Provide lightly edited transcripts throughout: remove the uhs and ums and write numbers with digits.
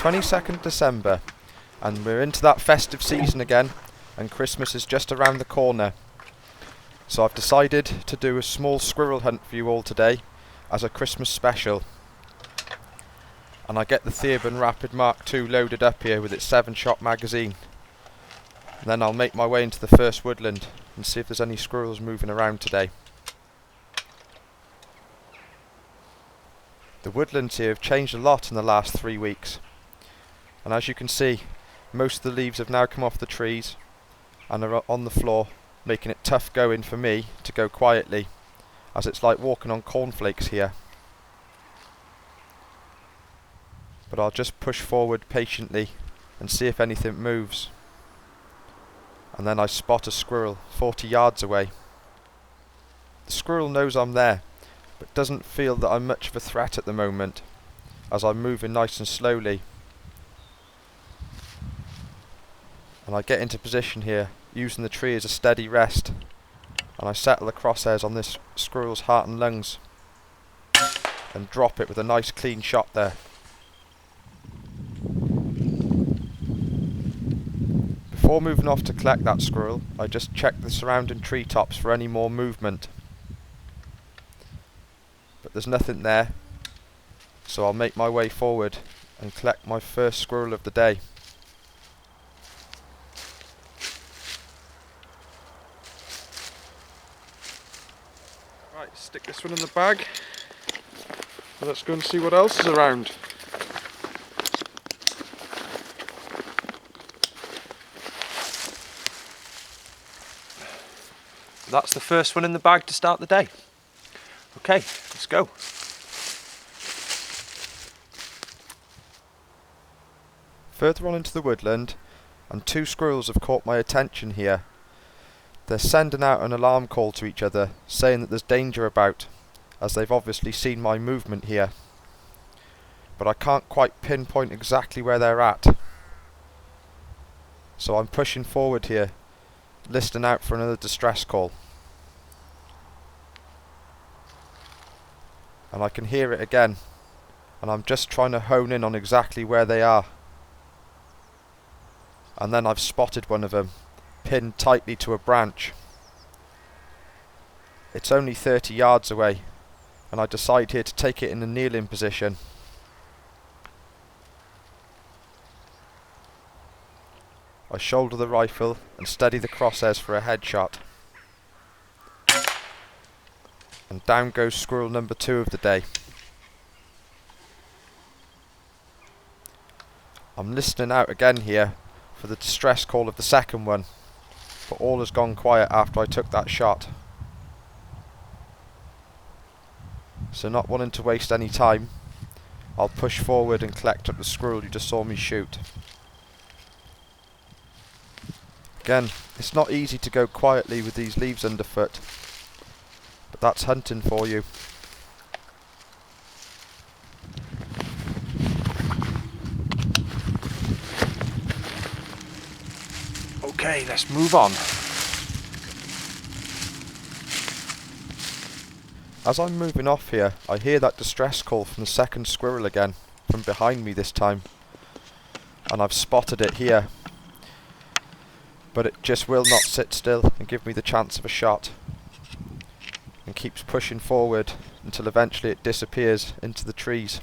22nd December, and we're into that festive season again, and Christmas is just around the corner. So I've decided to do a small squirrel hunt for you all today as a Christmas special. And I get the Theoban Rapid Mark II loaded up here with its 7-shot magazine. And then I'll make my way into the first woodland and see if there's any squirrels moving around today. The woodlands here have changed a lot in the last 3 weeks, and as you can see, most of the leaves have now come off the trees and are on the floor, making it tough going for me to go quietly, as it's like walking on cornflakes here. But I'll just push forward patiently and see if anything moves. And then I spot a squirrel 40 yards away. The squirrel knows I'm there, but doesn't feel that I'm much of a threat at the moment, as I'm moving nice and slowly. And I get into position here, using the tree as a steady rest, and I settle the crosshairs on this squirrel's heart and lungs, and drop it with a nice clean shot there. Before moving off to collect that squirrel, I just check the surrounding treetops for any more movement. But there's nothing there, so I'll make my way forward and collect my first squirrel of the day. Right, stick this one in the bag, and let's go and see what else is around. That's the first one in the bag to start the day. Okay, let's go. Further on into the woodland, and 2 squirrels have caught my attention here. They're sending out an alarm call to each other, saying that there's danger about, as they've obviously seen my movement here. But I can't quite pinpoint exactly where they're at. So I'm pushing forward here, listening out for another distress call. And I can hear it again, and I'm just trying to hone in on exactly where they are. And then I've spotted one of them, pinned tightly to a branch. It's only 30 yards away, and I decide here to take it in a kneeling position. I shoulder the rifle and steady the crosshairs for a headshot. And down goes squirrel number 2 of the day. I'm listening out again here for the distress call of the second one, but all has gone quiet after I took that shot. So not wanting to waste any time, I'll push forward and collect up the squirrel you just saw me shoot. Again, it's not easy to go quietly with these leaves underfoot, but that's hunting for you. Okay, let's move on. As I'm moving off here, I hear that distress call from the second squirrel again, from behind me this time. And I've spotted it here. But it just will not sit still and give me the chance of a shot, and keeps pushing forward until eventually it disappears into the trees.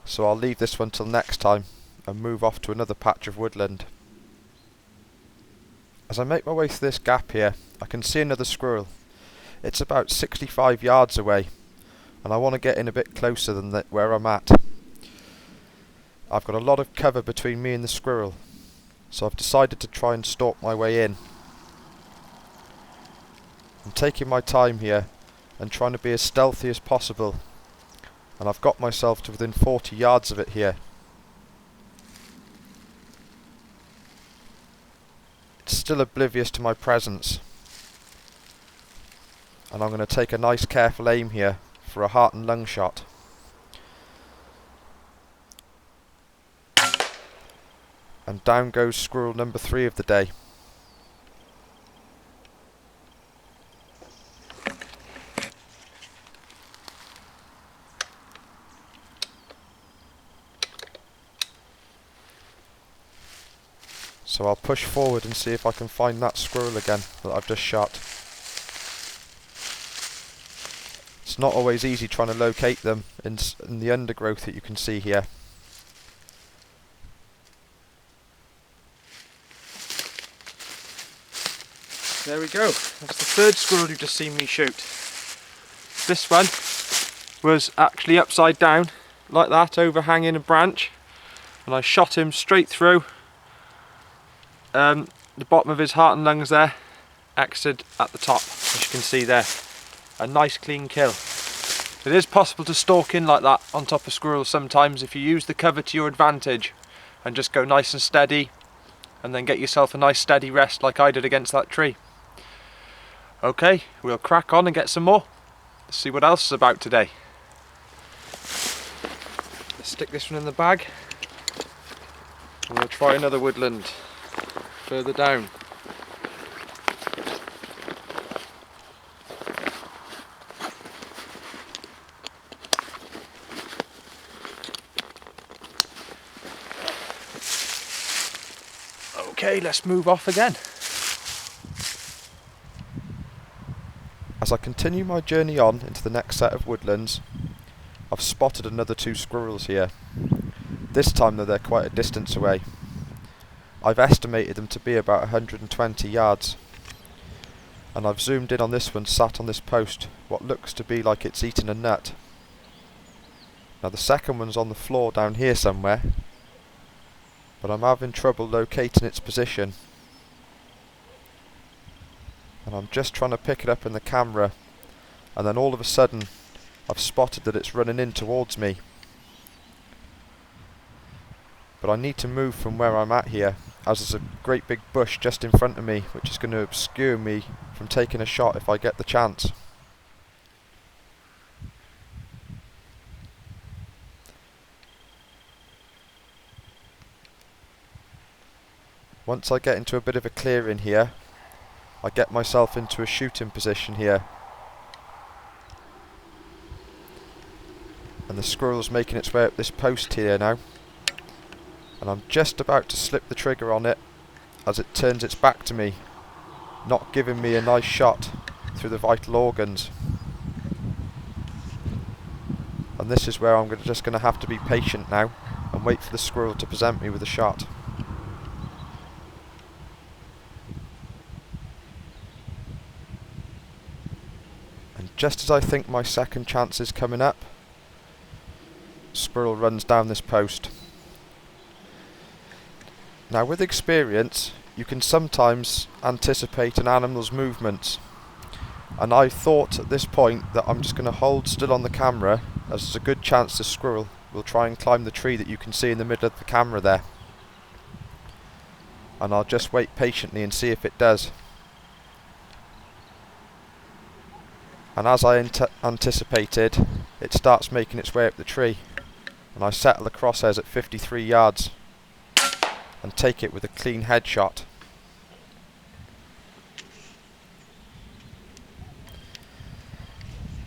So I'll leave this one till next time and move off to another patch of woodland. As I make my way through this gap here, I can see another squirrel. It's about 65 yards away, and I want to get in a bit closer than where I'm at. I've got a lot of cover between me and the squirrel, so I've decided to try and stalk my way in. I'm taking my time here and trying to be as stealthy as possible, and I've got myself to within 40 yards of it here. It's still oblivious to my presence, and I'm going to take a nice careful aim here for a heart and lung shot. And down goes squirrel number 3 of the day. So I'll push forward and see if I can find that squirrel again that I've just shot. It's not always easy trying to locate them in the undergrowth that you can see here. There we go. That's the third squirrel you've just seen me shoot. This one was actually upside down, like that, overhanging a branch, and I shot him straight through the bottom of his heart and lungs there, exited at the top, as you can see there. A nice clean kill. It is possible to stalk in like that on top of squirrels sometimes if you use the cover to your advantage and just go nice and steady, and then get yourself a nice steady rest like I did against that tree. Okay, we'll crack on and get some more. Let's see what else is about today. Let's stick this one in the bag and we'll try another woodland further down. Okay, let's move off again. As I continue my journey on into the next set of woodlands, I've spotted another 2 squirrels here. This time though they're quite a distance away. I've estimated them to be about 120 yards. And I've zoomed in on this one sat on this post, what looks to be like it's eating a nut. Now the second one's on the floor down here somewhere, but I'm having trouble locating its position. And I'm just trying to pick it up in the camera, and then all of a sudden I've spotted that it's running in towards me. But I need to move from where I'm at here, as there's a great big bush just in front of me which is going to obscure me from taking a shot if I get the chance. Once I get into a bit of a clearing here, I get myself into a shooting position here. And the squirrel's making its way up this post here now. And I'm just about to slip the trigger on it as it turns its back to me, not giving me a nice shot through the vital organs. And this is where I'm just going to have to be patient now and wait for the squirrel to present me with a shot. Just as I think my second chance is coming up, squirrel runs down this post. Now with experience, you can sometimes anticipate an animal's movements, and I thought at this point that I'm just going to hold still on the camera, as there's a good chance the squirrel will try and climb the tree that you can see in the middle of the camera there. And I'll just wait patiently and see if it does. And as I anticipated, it starts making its way up the tree, and I settle the crosshairs at 53 yards and take it with a clean headshot.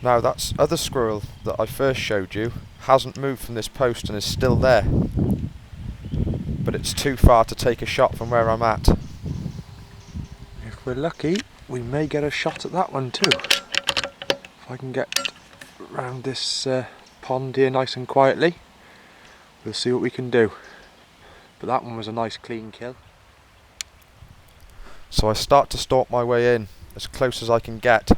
Now that other squirrel that I first showed you hasn't moved from this post and is still there, but it's too far to take a shot from where I'm at. If we're lucky, we may get a shot at that one too. If I can get around this pond here nice and quietly, we'll see what we can do. But that one was a nice clean kill. So I start to stalk my way in, as close as I can get.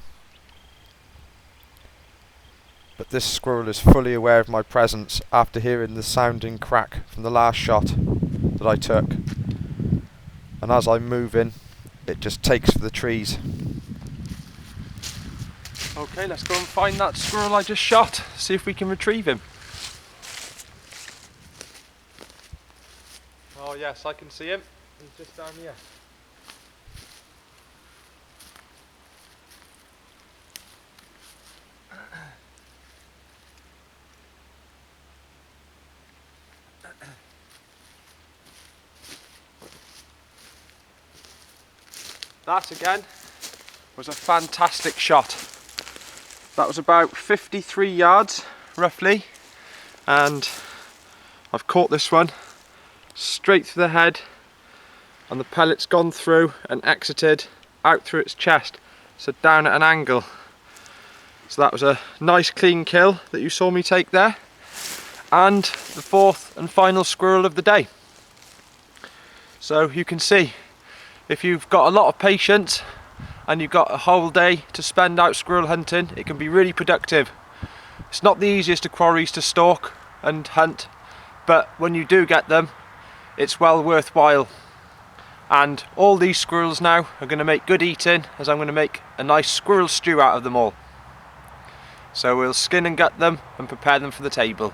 But this squirrel is fully aware of my presence after hearing the sounding crack from the last shot that I took. And as I move in, it just takes for the trees. Okay, let's go and find that squirrel I just shot, see if we can retrieve him. Oh yes, I can see him. He's just down here. That again was a fantastic shot. That was about 53 yards roughly, and I've caught this one straight through the head, and the pellet's gone through and exited out through its chest, so down at an angle. So that was a nice clean kill that you saw me take there, and the fourth and final squirrel of the day. So you can see, if you've got a lot of patience and you've got a whole day to spend out squirrel hunting, it can be really productive. It's not the easiest of quarries to stalk and hunt, but when you do get them, it's well worthwhile. And all these squirrels now are going to make good eating, as I'm going to make a nice squirrel stew out of them all. So we'll skin and gut them and prepare them for the table.